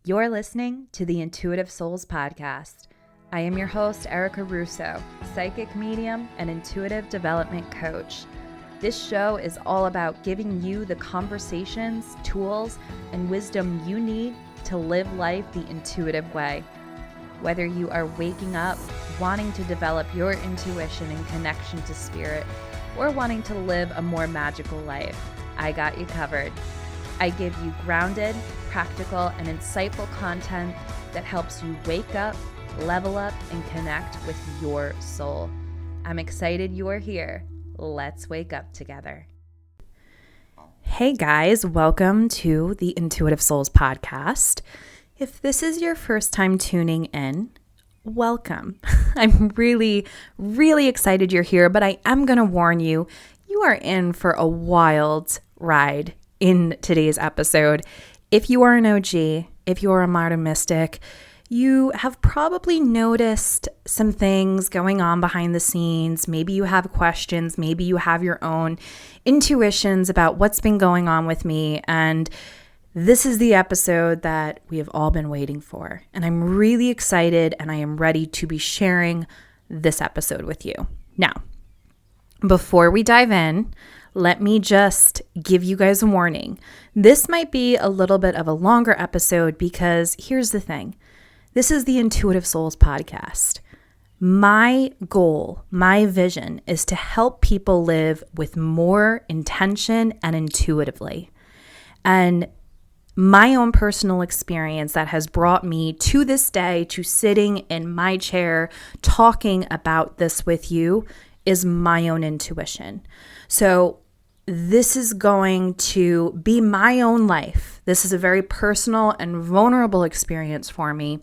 You're listening to the Intuitive Souls Podcast. I am your host, Erica Russo, psychic medium and intuitive development coach. This show is all about giving you the conversations, tools, and wisdom you need to live life the intuitive way. Whether you are waking up, wanting to develop your intuition and connection to spirit, or wanting to live a more magical life, I got you covered. I give you grounded, practical, and insightful content that helps you wake up, level up, and connect with your soul. I'm excited you're here. Let's wake up together. Hey guys, welcome to the Intuitive Souls Podcast. If this is your first time tuning in, welcome. I'm really excited you're here, but I am going to warn you, you are in for a wild ride in today's episode. If you are an OG, if you are a modern mystic, you have probably noticed some things going on behind the scenes. Maybe you have questions, maybe you have your own intuitions about what's been going on with me, and this is the episode that we have all been waiting for. And I'm really excited and I am ready to be sharing this episode with you. Now, before we dive in, let me just give you guys a warning. This might be a little bit of a longer episode because here's the thing. This is the Intuitive Souls Podcast. My goal, my vision is to help people live with more intention and intuitively. And my own personal experience that has brought me to this day to sitting in my chair talking about this with you is my own intuition. So this is going to be my own life. This is a very personal and vulnerable experience for me.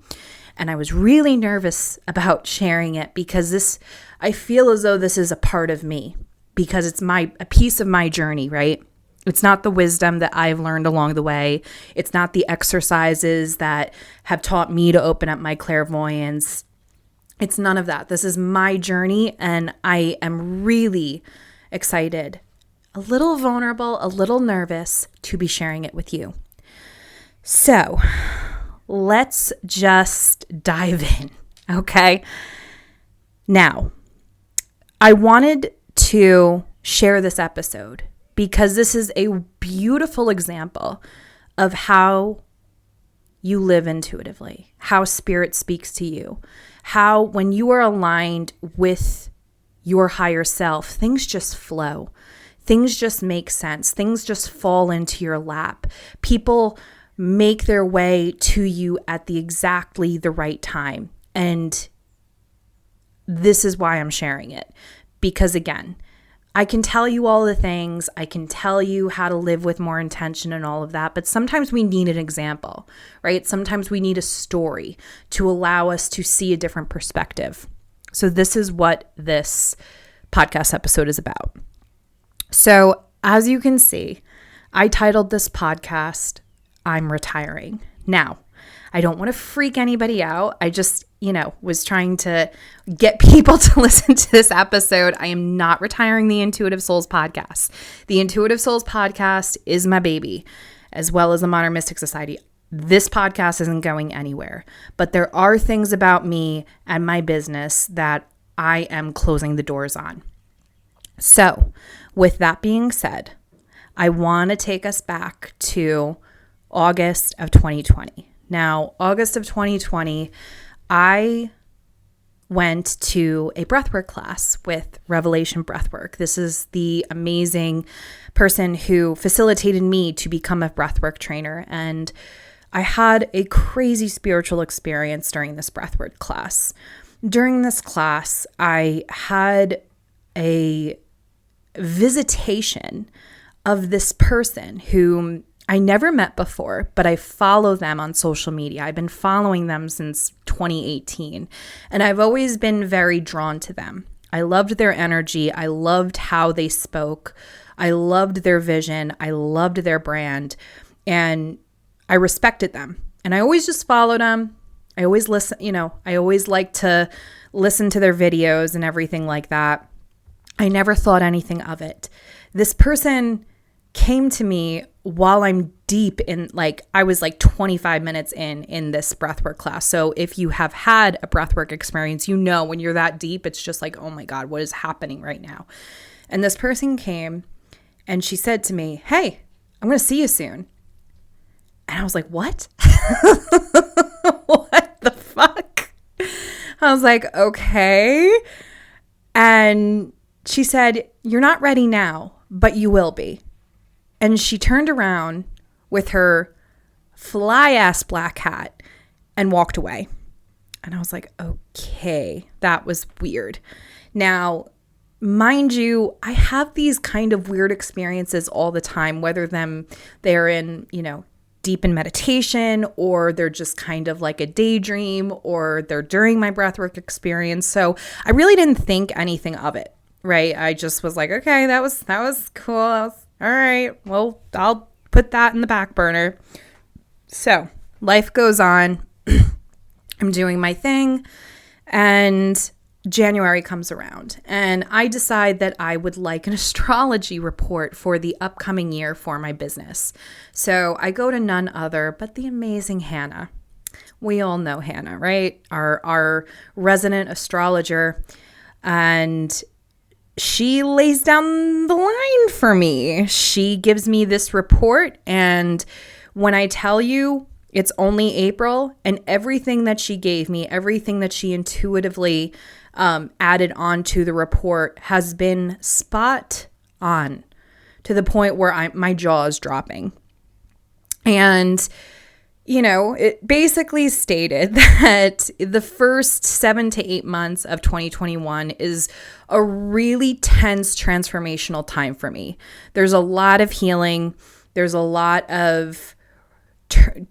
And I was really nervous about sharing it because I feel as though this is a part of me because it's a piece of my journey, right? It's not the wisdom that I've learned along the way. It's not the exercises that have taught me to open up my clairvoyance. It's none of that. This is my journey, and I am really excited, a little vulnerable, a little nervous to be sharing it with you. So let's just dive in, okay? Now, I wanted to share this episode because this is a beautiful example of how you live intuitively, how spirit speaks to you, how when you are aligned with your higher self, things just flow. Things just make sense. Things just fall into your lap. People make their way to you at exactly the right time. And this is why I'm sharing it. Because again, I can tell you all the things, I can tell you how to live with more intention and all of that, but sometimes we need an example, right? Sometimes we need a story to allow us to see a different perspective. So this is what this podcast episode is about. So as you can see, I titled this podcast, I'm Retiring. Now, I don't want to freak anybody out. I just, was trying to get people to listen to this episode. I am not retiring the Intuitive Souls Podcast. The Intuitive Souls Podcast is my baby, as well as the Modern Mystic Society. This podcast isn't going anywhere, but there are things about me and my business that I am closing the doors on. So, with that being said, I want to take us back to August of 2020. Now, August of 2020, I went to a breathwork class with Revelation Breathwork. This is the amazing person who facilitated me to become a breathwork trainer. And I had a crazy spiritual experience during this breathwork class. During this class, I had a visitation of this person whom I never met before, but I follow them on social media. I've been following them since 2018, and I've always been very drawn to them. I loved their energy. I loved how they spoke. I loved their vision. I loved their brand, and I respected them. And I always just followed them. I always listen, I always like to listen to their videos and everything like that. I never thought anything of it. This person came to me while I'm deep in, like, I was like 25 minutes in this breathwork class. So if you have had a breathwork experience, you know, when you're that deep, it's just like, oh my God, what is happening right now? And this person came and she said to me, hey, I'm going to see you soon. And I was like, what? What the fuck? I was like, okay. And she said, you're not ready now, but you will be. And she turned around with her fly-ass black hat and walked away. And I was like, okay, that was weird. Now, mind you, I have these kind of weird experiences all the time, whether they're in, deep in meditation, or they're just kind of like a daydream, or they're during my breathwork experience. So I really didn't think anything of it, right? I just was like, okay, that was cool. All right, well, I'll put that in the back burner. So life goes on. I'm doing my thing, and January comes around, and I decide that I would like an astrology report for the upcoming year for my business. So I go to none other but the amazing Hannah. We all know Hannah, right? Our resident astrologer. And she lays down the line for me. She gives me this report, and when I tell you it's only April, and everything that she gave me, everything that she intuitively added on to the report has been spot on, to the point where my jaw is dropping. And, it basically stated that the first 7 to 8 months of 2021 is a really tense transformational time for me. There's a lot of healing. There's a lot of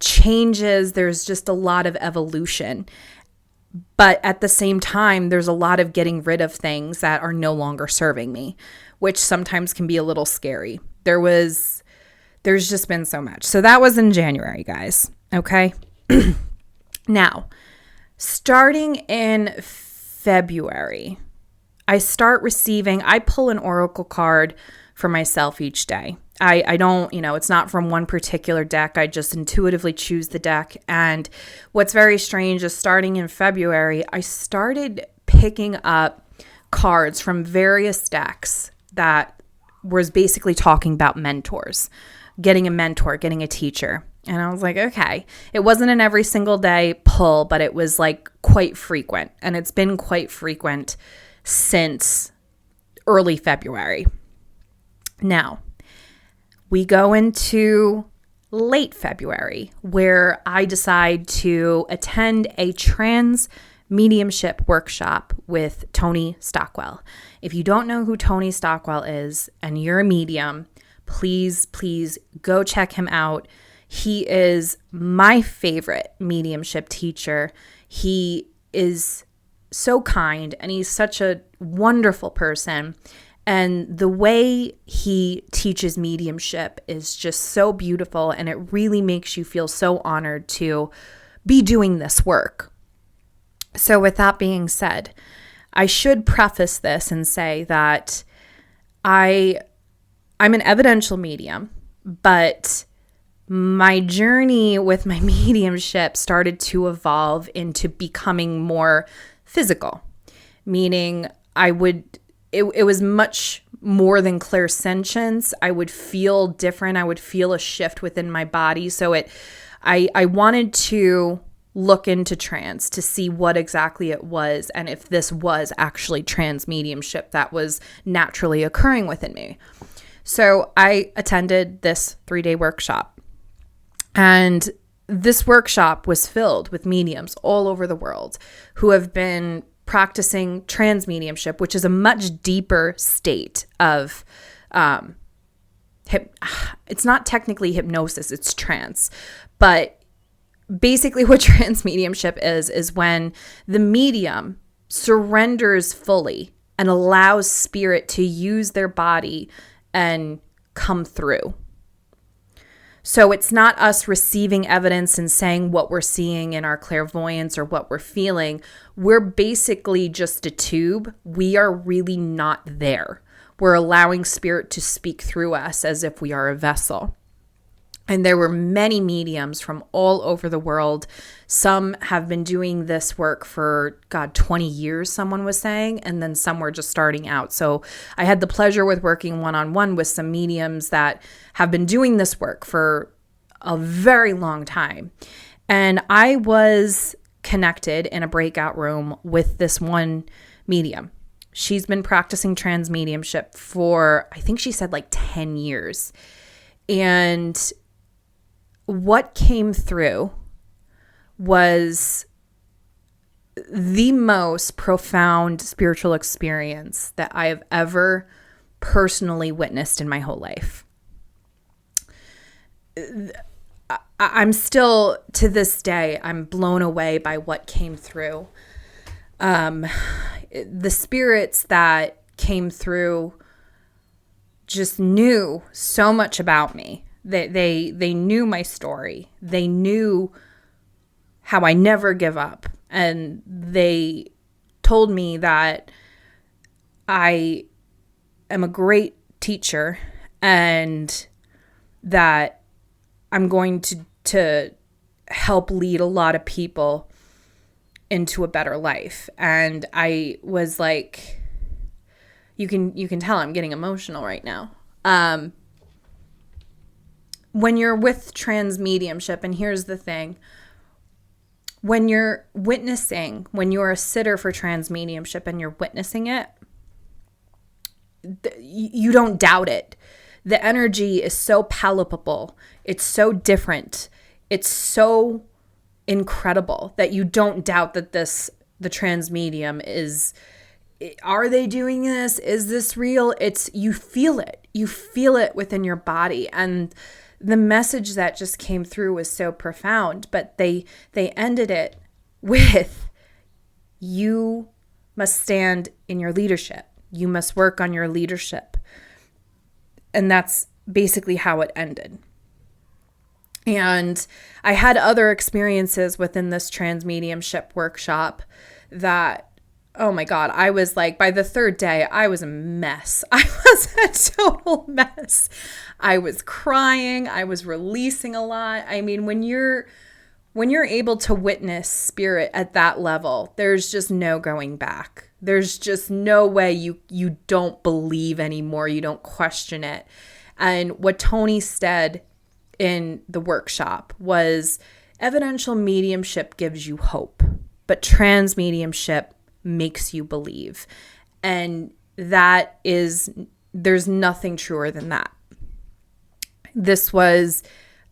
changes. There's just a lot of evolution. But at the same time, there's a lot of getting rid of things that are no longer serving me, which sometimes can be a little scary. There's just been so much. So that was in January, guys. Okay. Now, starting in February, I pull an oracle card for myself each day. I don't, it's not from one particular deck. I just intuitively choose the deck. And what's very strange is starting in February, I started picking up cards from various decks that was basically talking about mentors, getting a mentor, getting a teacher. And I was like, okay, it wasn't an every single day pull, but it was like quite frequent. And it's been quite frequent since early February. Now, we go into late February, where I decide to attend a trans mediumship workshop with Tony Stockwell. If you don't know who Tony Stockwell is and you're a medium, please go check him out. He is my favorite mediumship teacher. He is so kind, and he's such a wonderful person. And the way he teaches mediumship is just so beautiful, and it really makes you feel so honored to be doing this work. So with that being said, I should preface this and say that I'm an evidential medium, but my journey with my mediumship started to evolve into becoming more physical, meaning it was much more than clairsentience. I would feel different. I would feel a shift within my body. So I wanted to look into trance to see what exactly it was, and if this was actually trans mediumship that was naturally occurring within me. So I attended this 3-day workshop. And this workshop was filled with mediums all over the world who have been practicing trans mediumship, which is a much deeper state of, it's not technically hypnosis, it's trance. But basically what trans mediumship is when the medium surrenders fully and allows spirit to use their body and come through. So it's not us receiving evidence and saying what we're seeing in our clairvoyance or what we're feeling. We're basically just a tube. We are really not there. We're allowing spirit to speak through us as if we are a vessel. And there were many mediums from all over the world. Some have been doing this work for, 20 years, someone was saying, and then some were just starting out. So I had the pleasure with working one-on-one with some mediums that have been doing this work for a very long time. And I was connected in a breakout room with this one medium. She's been practicing trans mediumship for, I think she said 10 years. And what came through was the most profound spiritual experience that I have ever personally witnessed in my whole life. I'm still, to this day, I'm blown away by what came through. The spirits that came through just knew so much about me. They knew my story. They knew how I never give up. And they told me that I am a great teacher and that I'm going to help lead a lot of people into a better life. And I was like, you can tell I'm getting emotional right now. When you're with trans mediumship, and here's the thing, when you're witnessing, when you're a sitter for trans mediumship and you're witnessing it, you don't doubt it. The energy is so palpable. It's so different. It's so incredible that you don't doubt that the trans medium is, are they doing this? Is this real? You feel it. You feel it within your body. And the message that just came through was so profound, but they ended it with, you must stand in your leadership. You must work on your leadership. And that's basically how it ended. And I had other experiences within this trans mediumship workshop that, oh my God, I was like, by the third day, I was a mess. I was a total mess. I was crying. I was releasing a lot. I mean, when you're able to witness spirit at that level, there's just no going back. There's just no way you don't believe anymore. You don't question it. And what Tony said in the workshop was, evidential mediumship gives you hope, but trans mediumship makes you believe. And there's nothing truer than that. This was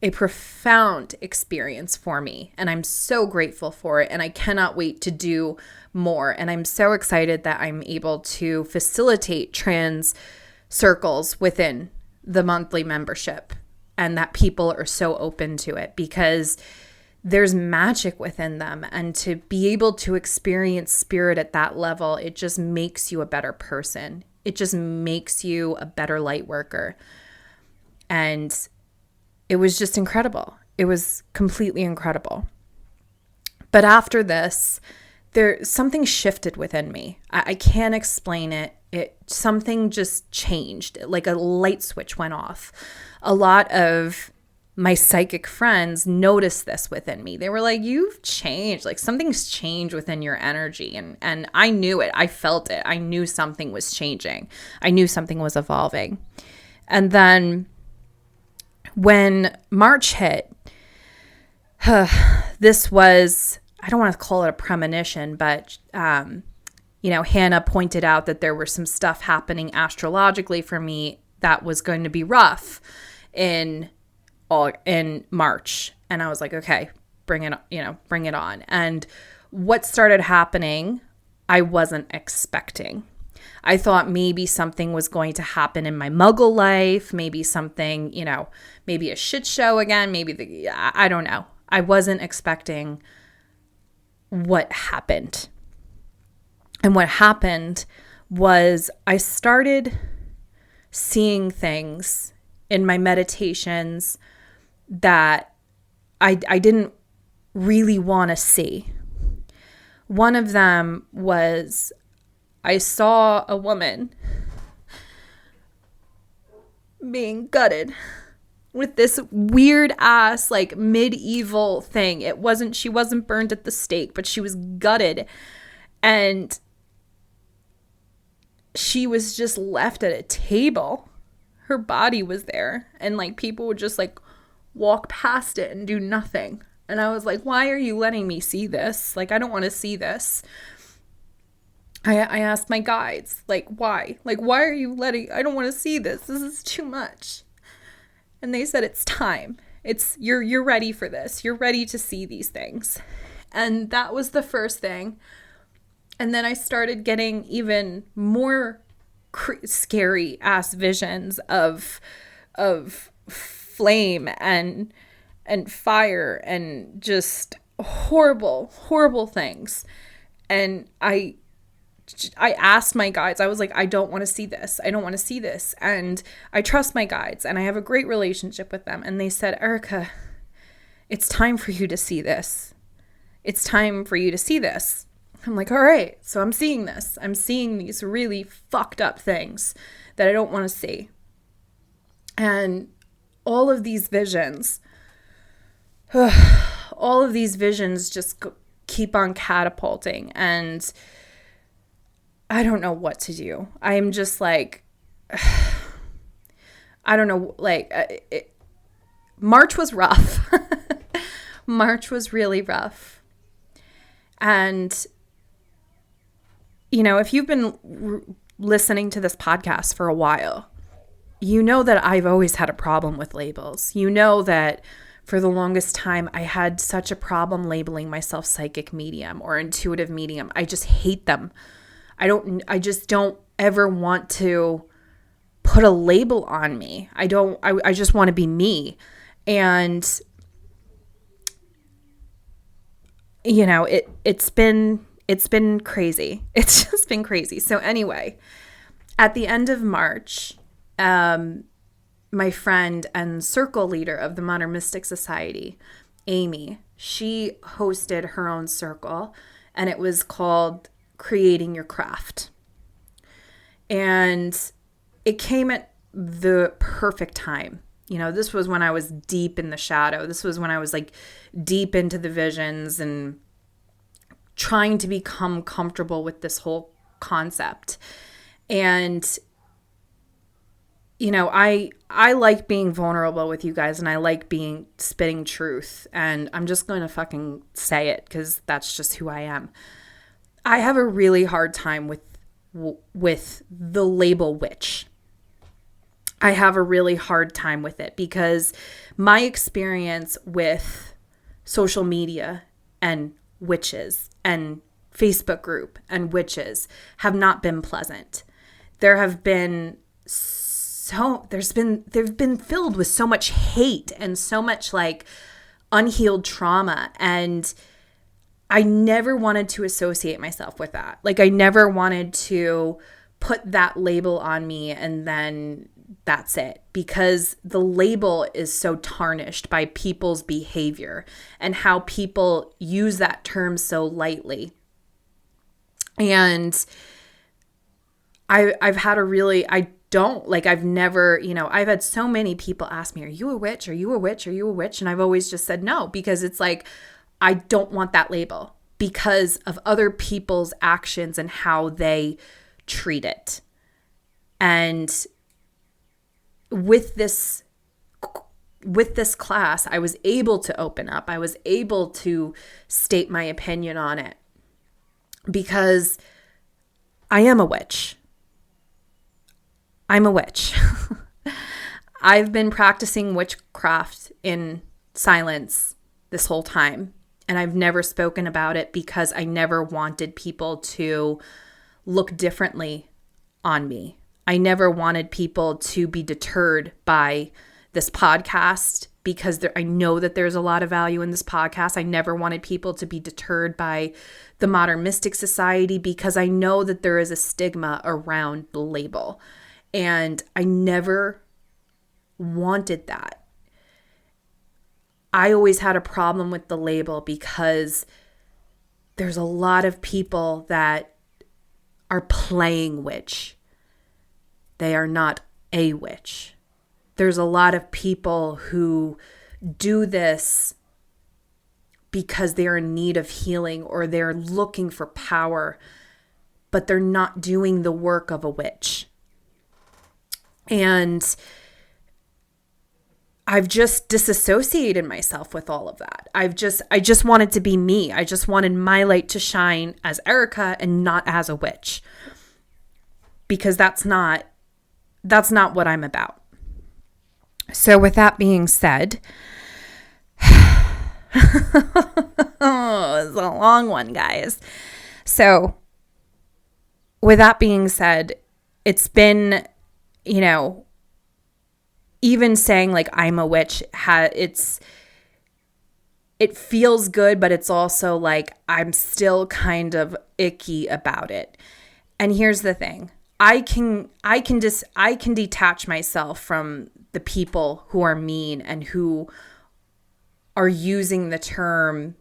a profound experience for me, and I'm so grateful for it, and I cannot wait to do more. And I'm so excited that I'm able to facilitate trans circles within the monthly membership, and that people are so open to it, because there's magic within them. And to be able to experience spirit at that level, it just makes you a better person. It just makes you a better light worker. And it was just incredible. It was completely incredible. But after this, something shifted within me. I can't explain it. Something just changed. Like a light switch went off. A lot of my psychic friends noticed this within me. They were like, you've changed. Like, something's changed within your energy. And I knew it. I felt it. I knew something was changing. I knew something was evolving. And then when March hit, this was, I don't want to call it a premonition, but, Hannah pointed out that there were some stuff happening astrologically for me that was going to be rough in March. And I was like, okay, bring it on. And what started happening, I wasn't expecting. I thought maybe something was going to happen in my muggle life, maybe something, maybe a shit show again, I don't know. I wasn't expecting what happened. And what happened was I started seeing things in my meditations that I didn't really want to see. One of them was, I saw a woman being gutted with this weird ass, like, medieval thing. She wasn't burned at the stake, but she was gutted. And she was just left at a table. Her body was there. And, like, people would just, like, walk past it and do nothing. And I was like, why are you letting me see this? Like, I don't want to see this. I asked my guides, like, why? Like, why are you I don't want to see this. This is too much. And they said, it's time. You're ready for this. You're ready to see these things. And that was the first thing. And then I started getting even more scary ass visions of flame and fire and just horrible, horrible things. And I asked my guides, I was like, I don't want to see this. I don't want to see this. And I trust my guides and I have a great relationship with them. And they said, Erica, it's time for you to see this. It's time for you to see this. I'm like, all right. So I'm seeing this. I'm seeing these really fucked up things that I don't want to see. And all of these visions just keep on catapulting. And I don't know what to do. I'm just like, I don't know, like, March was rough. March was really rough. And, you know, if you've been listening to this podcast for a while, you know that I've always had a problem with labels. You know that for the longest time, I had such a problem labeling myself psychic medium or intuitive medium. I just hate them. I just don't ever want to put a label on me. I just want to be me. And, you know, it's been crazy. It's just been crazy. So anyway, at the end of March, my friend and circle leader of the Modern Mystic Society, Amy, she hosted her own circle, and it was called Creating Your Craft. And it came at the perfect time. You know, this was when I was deep in the shadow. This was when I was like deep into the visions and trying to become comfortable with this whole concept. And, you know, I like being vulnerable with you guys, and I like spitting truth. And I'm just going to fucking say it because that's just who I am. I have a really hard time with the label witch. I have a really hard time with it because my experience with social media and witches and Facebook group and witches have not been pleasant. They've been filled with so much hate and so much like unhealed trauma, and I never wanted to associate myself with that. Like, I never wanted to put that label on me and then that's it, because the label is so tarnished by people's behavior and how people use that term so lightly. And I've had I've never, you know, I've had so many people ask me, are you a witch? Are you a witch? Are you a witch? And I've always just said no, because it's like, I don't want that label because of other people's actions and how they treat it. And with this class, I was able to open up. I was able to state my opinion on it because I am a witch. I'm a witch. I've been practicing witchcraft in silence this whole time, and I've never spoken about it because I never wanted people to look differently on me. I never wanted people to be deterred by this podcast because I know that there's a lot of value in this podcast. I never wanted people to be deterred by the Modern Mystic Society because I know that there is a stigma around the label. And I never wanted that. I always had a problem with the label because there's a lot of people that are playing witch. They are not a witch. there's a lot of people who do this because they're in need of healing or they're looking for power, but they're not doing the work of a witch. And I've just disassociated myself with all of that. I just wanted to be me. I just wanted my light to shine as Erica and not as a witch. Because that's not what I'm about. So with that being said, it's a long one, guys. So with that being said, it's been, even saying like I'm a witch, it feels good, but it's also like I'm still kind of icky about it. And here's the thing. I can detach myself from the people who are mean and who are using the term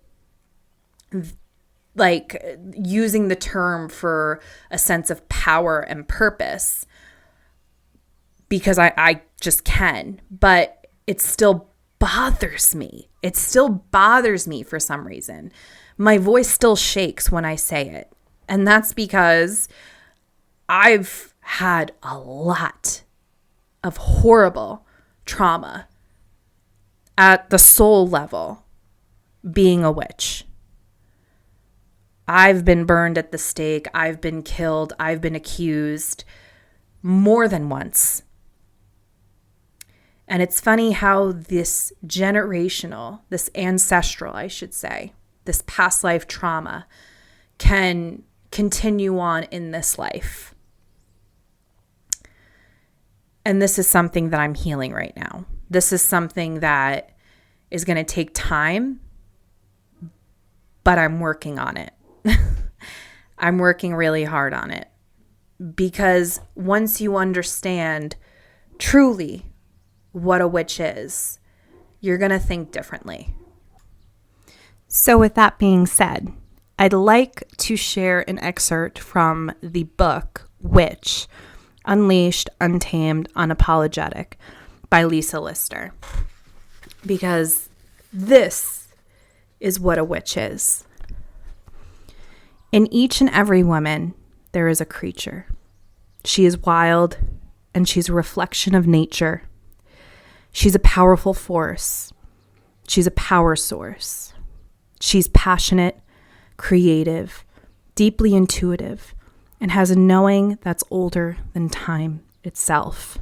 for a sense of power and purpose, because I just can, but it still bothers me. It still bothers me for some reason. My voice still shakes when I say it. And that's because I've had a lot of horrible trauma at the soul level being a witch. I've been burned at the stake. I've been killed. I've been accused more than once. And it's funny how this generational, this ancestral, I should say, this past life trauma can continue on in this life. And this is something that I'm healing right now. This is something that is going to take time, but I'm working on it. I'm working really hard on it. Because once you understand truly what a witch is, you're going to think differently. So with that being said, I'd like to share an excerpt from the book Witch, Unleashed, Untamed, Unapologetic by Lisa Lister. Because this is what a witch is. In each and every woman, there is a creature. She is wild, and she's a reflection of nature. She's a powerful force. She's a power source. She's passionate, creative, deeply intuitive, and has a knowing that's older than time itself.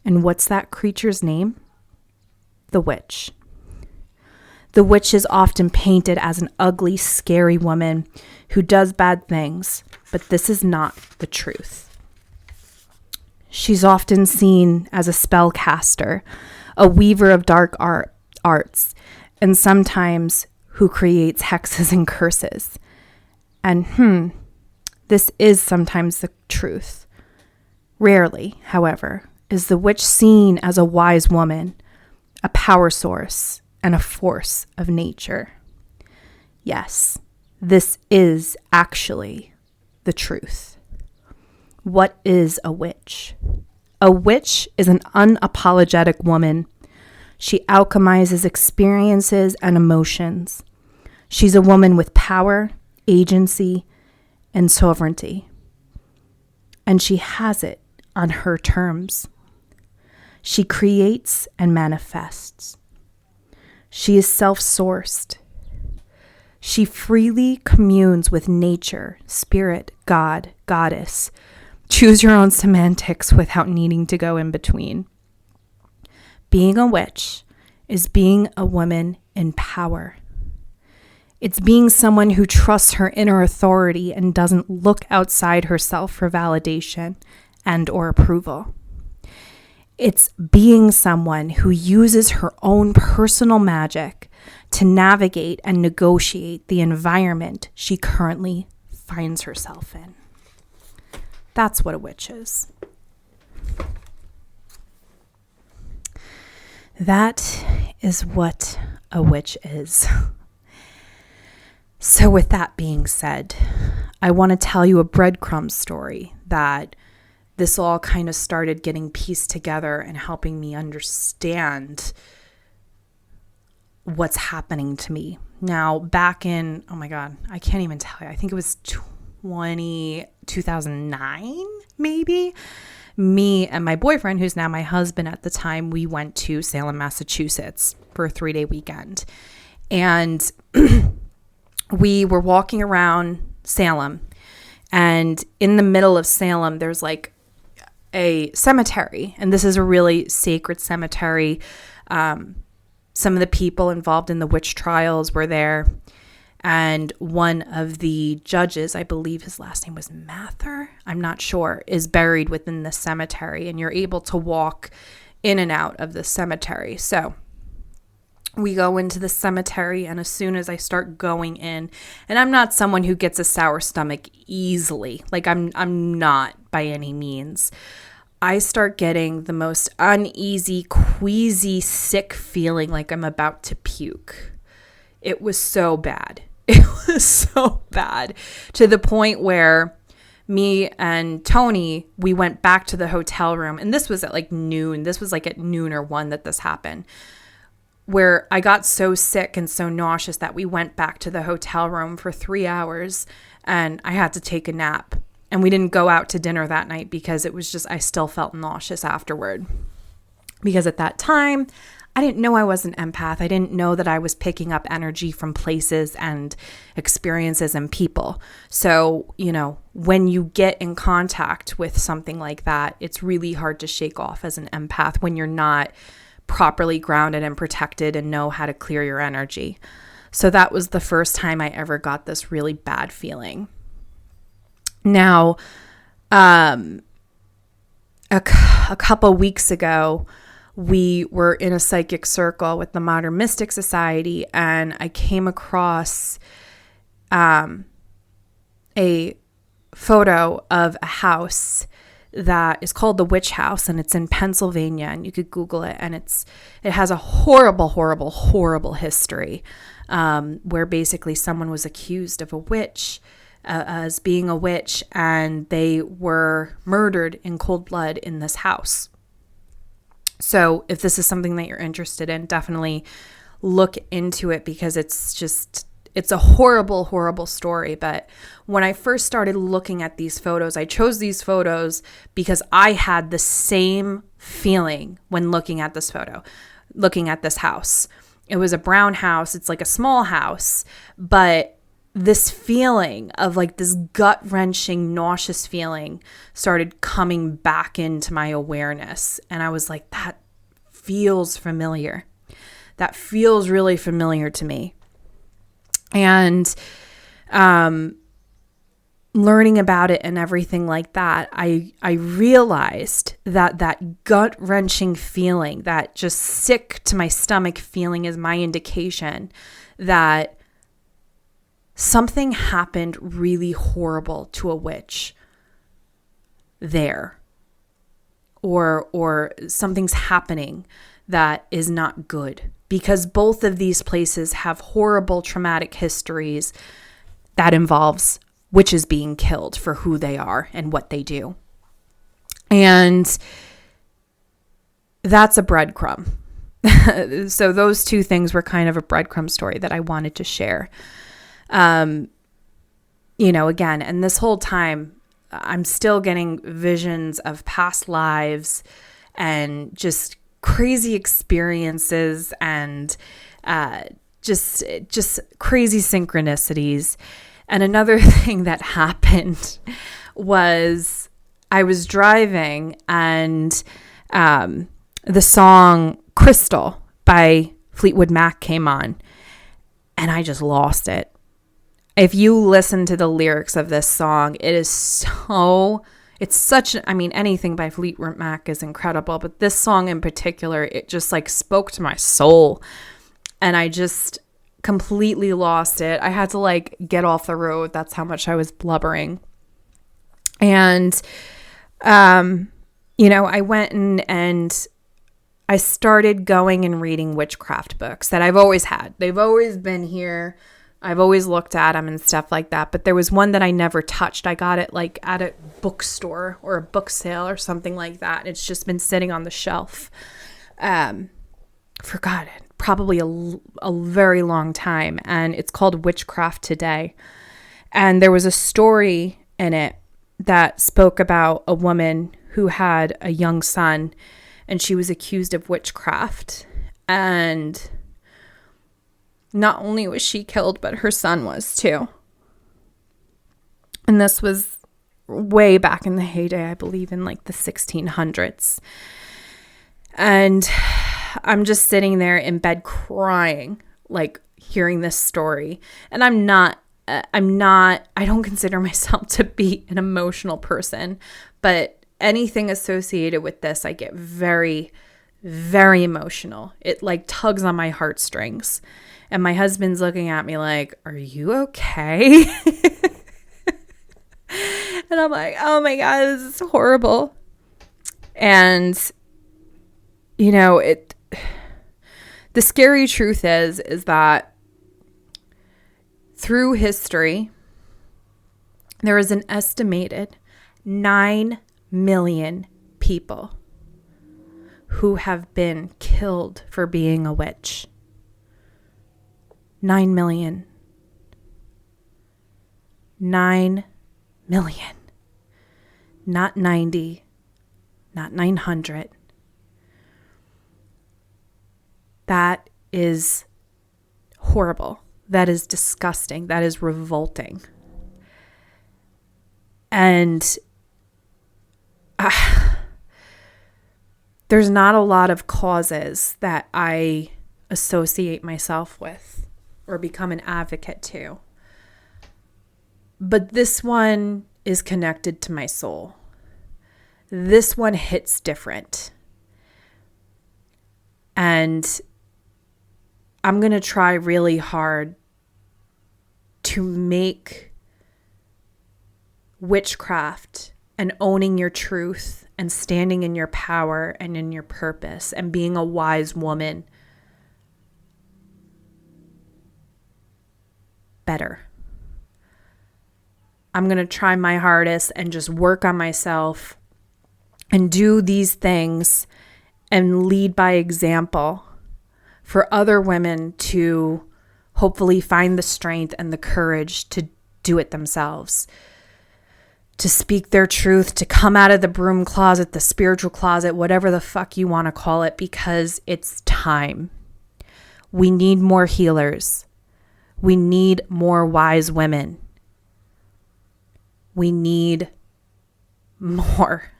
And what's that creature's name? The witch. The witch is often painted as an ugly, scary woman who does bad things, but this is not the truth. She's often seen as a spellcaster, a weaver of dark arts, and sometimes who creates hexes and curses. And this is sometimes the truth. Rarely, however, is the witch seen as a wise woman, a power source, and a force of nature. Yes, this is actually the truth. What is a witch? A witch is an unapologetic woman. She alchemizes experiences and emotions. She's a woman with power, agency, and sovereignty. And she has it on her terms. She creates and manifests. She is self-sourced. She freely communes with nature, spirit, God, goddess. Choose your own semantics without needing to go in between. Being a witch is being a woman in power. It's being someone who trusts her inner authority and doesn't look outside herself for validation and or approval. It's being someone who uses her own personal magic to navigate and negotiate the environment she currently finds herself in. That's what a witch is. That is what a witch is. So with that being said, I want to tell you a breadcrumb story that this all kind of started getting pieced together and helping me understand what's happening to me. Now, back in, oh my God, I can't even tell you. I think it was 2009, maybe. Me and my boyfriend, who's now my husband at the time, we went to Salem, Massachusetts for a 3-day weekend. And we were walking around Salem, and in the middle of Salem, there's like a cemetery, and this is a really sacred cemetery. Some of the people involved in the witch trials were there, and one of the judges, I believe his last name was Mather, I'm not sure, is buried within the cemetery, and you're able to walk in and out of the cemetery. So we go into the cemetery, and as soon as I start going in, and I'm not someone who gets a sour stomach easily, like I'm not by any means, I start getting the most uneasy, queasy, sick feeling like I'm about to puke. It was so bad. It was so bad, to the point where me and Tony, we went back to the hotel room, and this was at like noon. This was like at noon or 1 that this happened, where I got so sick and so nauseous that we went back to the hotel room for 3 hours, and I had to take a nap. And we didn't go out to dinner that night because it was just, I still felt nauseous afterward. Because at that time, I didn't know I was an empath. I didn't know that I was picking up energy from places and experiences and people. So, you know, when you get in contact with something like that, it's really hard to shake off as an empath when you're not properly grounded and protected and know how to clear your energy. So that was the first time I ever got this really bad feeling. Now, a couple weeks ago, we were in a psychic circle with the Modern Mystic Society, and I came across a photo of a house that is called the Witch House, and it's in Pennsylvania, and you could Google it, and it has a horrible history, where basically someone was accused of a witch, as being a witch, and they were murdered in cold blood in this house. So if this is something that you're interested in, definitely look into it, because it's a horrible story. But when I first started looking at these photos, I chose these photos because I had the same feeling when looking at this house. It was a brown house. It's like a small house, but this feeling of like this gut-wrenching, nauseous feeling started coming back into my awareness. And I was like, that feels familiar. That feels really familiar to me. And learning about it and everything like that, I realized that gut-wrenching feeling, that just sick to my stomach feeling, is my indication that something happened really horrible to a witch there, or something's happening that is not good, because both of these places have horrible traumatic histories that involves witches being killed for who they are and what they do. And that's a breadcrumb. So those two things were kind of a breadcrumb story that I wanted to share. Again, and this whole time I'm still getting visions of past lives and just crazy experiences and just crazy synchronicities. And another thing that happened was I was driving, and the song Crystal by Fleetwood Mac came on, and I just lost it. If you listen to the lyrics of this song, anything by Fleetwood Mac is incredible, but this song in particular, it just like spoke to my soul, and I just completely lost it. I had to like get off the road. That's how much I was blubbering. And, I went and I started going and reading witchcraft books that I've always had. They've always been here. I've always looked at them and stuff like that, but there was one that I never touched. I got it like at a bookstore or a book sale or something like that. It's just been sitting on the shelf. Forgot it. Probably a very long time. And it's called Witchcraft Today. And there was a story in it that spoke about a woman who had a young son, and she was accused of witchcraft. And not only was she killed, but her son was too. And this was way back in the heyday, I believe in like the 1600s. And I'm just sitting there in bed crying, like hearing this story. And I don't consider myself to be an emotional person, but anything associated with this, I get very, very emotional. It like tugs on my heartstrings. And my husband's looking at me like, are you okay? And I'm like, oh my God, this is horrible. And, you know, the scary truth is that through history, there is an estimated 9 million people who have been killed for being a witch. 9 million. 9 million. Not 90. Not 900. That is horrible. That is disgusting. That is revolting. And there's not a lot of causes that I associate myself with or become an advocate to. But this one is connected to my soul. This one hits different. And I'm going to try really hard to make witchcraft and owning your truth and standing in your power and in your purpose and being a wise woman better. I'm going to try my hardest and just work on myself and do these things and lead by example for other women to hopefully find the strength and the courage to do it themselves, to speak their truth, to come out of the broom closet, the spiritual closet, whatever the fuck you want to call it, because it's time. We need more healers. We need more wise women. We need more.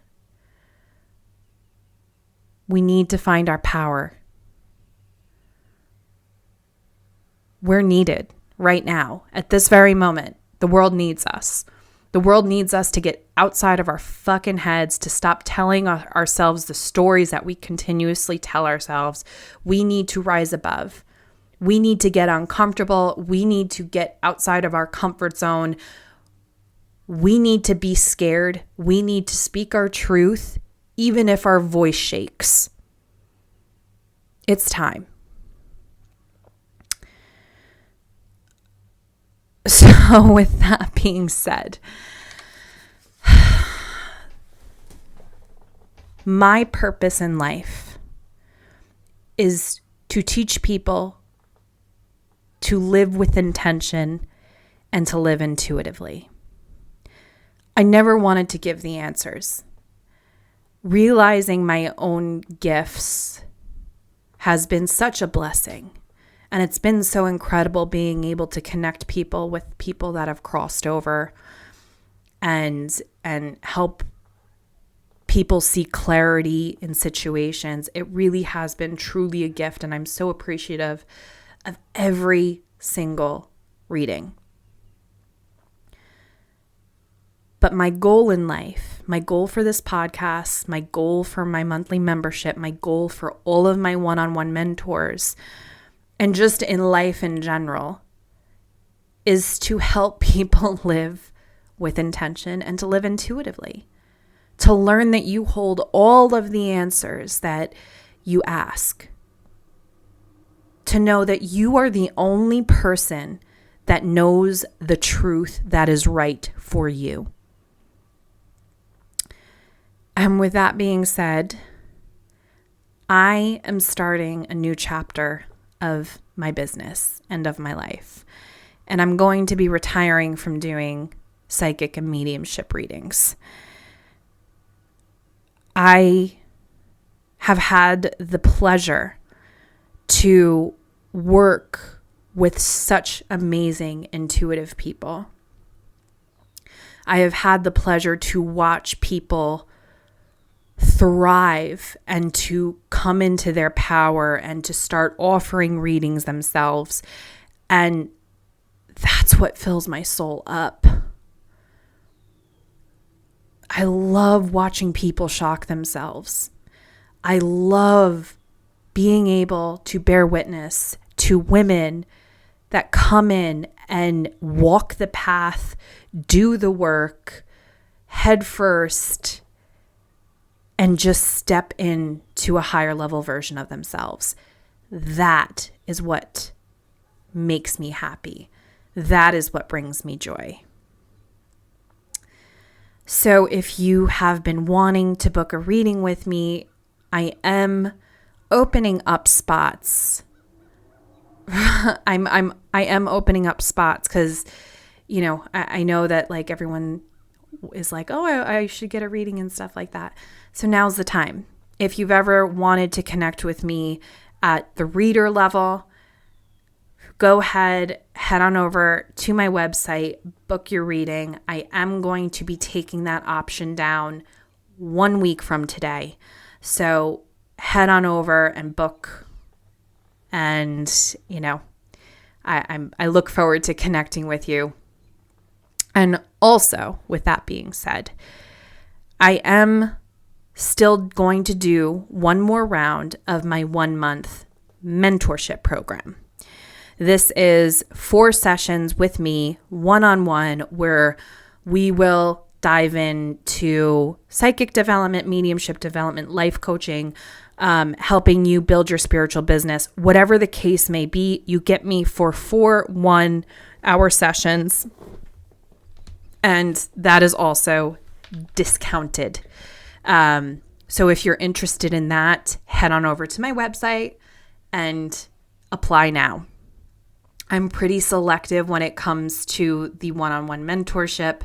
We need to find our power. We're needed right now, at this very moment. The world needs us. The world needs us to get outside of our fucking heads, to stop telling ourselves the stories that we continuously tell ourselves. We need to rise above. We need to get uncomfortable. We need to get outside of our comfort zone. We need to be scared. We need to speak our truth, even if our voice shakes. It's time. So with that being said, my purpose in life is to teach people to live with intention and to live intuitively. I never wanted to give the answers. Realizing my own gifts has been such a blessing. And it's been so incredible being able to connect people with people that have crossed over and help people see clarity in situations. It really has been truly a gift, and I'm so appreciative of every single reading. But my goal in life, my goal for this podcast, my goal for my monthly membership, my goal for all of my one-on-one mentors, and just in life in general, is to help people live with intention and to live intuitively. To learn that you hold all of the answers that you ask. To know that you are the only person that knows the truth that is right for you. And with that being said, I am starting a new chapter of my business and of my life. And I'm going to be retiring from doing psychic and mediumship readings. I have had the pleasure to work with such amazing intuitive people. I have had the pleasure to watch people thrive and to come into their power and to start offering readings themselves. And that's what fills my soul up. I love watching people shock themselves. I love being able to bear witness to women that come in and walk the path, do the work, head first, and just step into a higher level version of themselves. That is what makes me happy. That is what brings me joy. So if you have been wanting to book a reading with me, I am opening up spots. I am opening up spots because, I know that like everyone is like, oh, I should get a reading and stuff like that. So now's the time. If you've ever wanted to connect with me at the reader level, go ahead, head on over to my website, book your reading. I am going to be taking that option down 1 week from today. So head on over and book. And, I look forward to connecting with you. And also, with that being said, I am still going to do one more round of my 1 month mentorship program. This is 4 sessions with me, one-on-one, where we will dive into psychic development, mediumship development, life coaching, helping you build your spiritual business. Whatever the case may be, you get me for 4 1-hour sessions. And that is also discounted. So if you're interested in that, head on over to my website and apply now. I'm pretty selective when it comes to the one-on-one mentorship.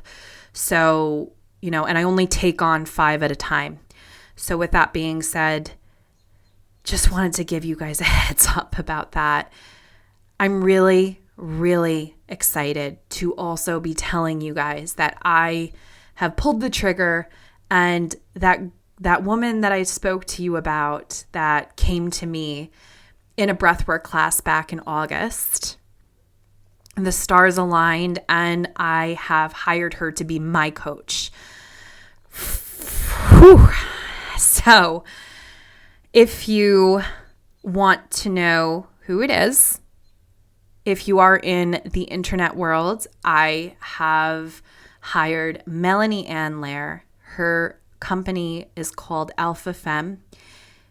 So, and I only take on 5 at a time. So with that being said, just wanted to give you guys a heads up about that. I'm really, really excited to also be telling you guys that I have pulled the trigger, and that woman that I spoke to you about that came to me in a breathwork class back in August, the stars aligned and I have hired her to be my coach. Whew. So if you want to know who it is, if you are in the internet world, I have hired Melanie Ann Lair. Her company is called Alpha Femme.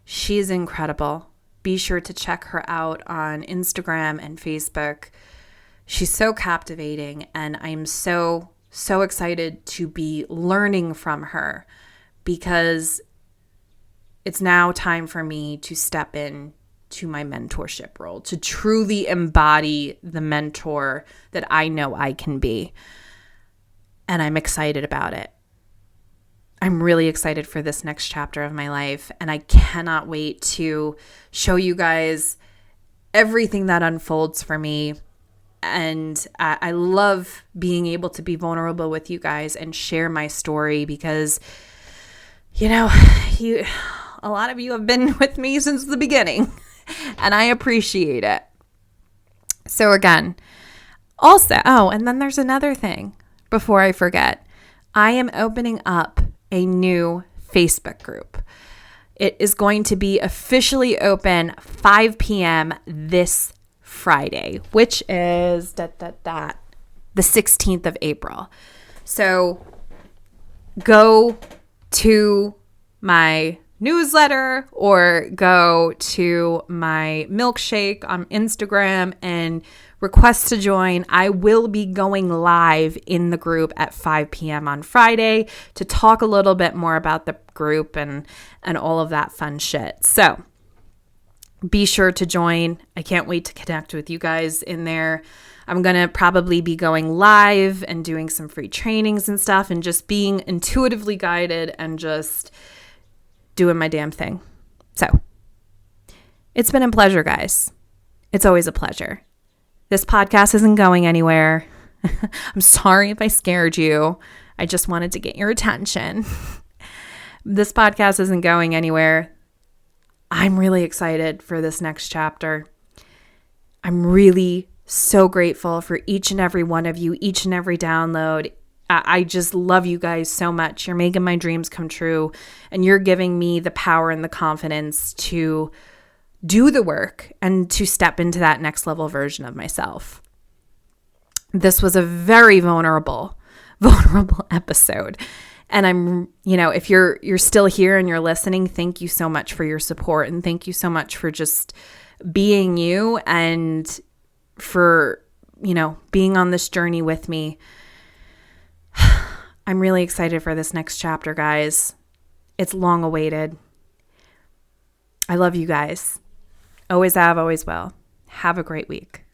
She's incredible. Be sure to check her out on Instagram and Facebook. She's so captivating, and I'm so excited to be learning from her, because it's now time for me to step in to my mentorship role, to truly embody the mentor that I know I can be. And I'm excited about it. I'm really excited for this next chapter of my life, and I cannot wait to show you guys everything that unfolds for me. And I love being able to be vulnerable with you guys and share my story, because, a lot of you have been with me since the beginning, and I appreciate it. So again, also, and then there's another thing before I forget. I am opening up a new Facebook group. It is going to be officially open 5 p.m. this Friday, which is the 16th of April. So go to my newsletter or go to my milkshake on Instagram and request to join. I will be going live in the group at 5 p.m. on Friday to talk a little bit more about the group and all of that fun shit. So be sure to join. I can't wait to connect with you guys in there. I'm going to probably be going live and doing some free trainings and stuff and just being intuitively guided and just doing my damn thing. So it's been a pleasure, guys. It's always a pleasure. This podcast isn't going anywhere. I'm sorry if I scared you. I just wanted to get your attention. This podcast isn't going anywhere. I'm really excited for this next chapter. I'm really so grateful for each and every one of you, each and every download. I just love you guys so much. You're making my dreams come true, and you're giving me the power and the confidence to do the work and to step into that next level version of myself. This was a very vulnerable episode. And I'm, if you're still here and you're listening, thank you so much for your support. And thank you so much for just being you and for, being on this journey with me. I'm really excited for this next chapter, guys. It's long awaited. I love you guys. Always have, always will. Have a great week.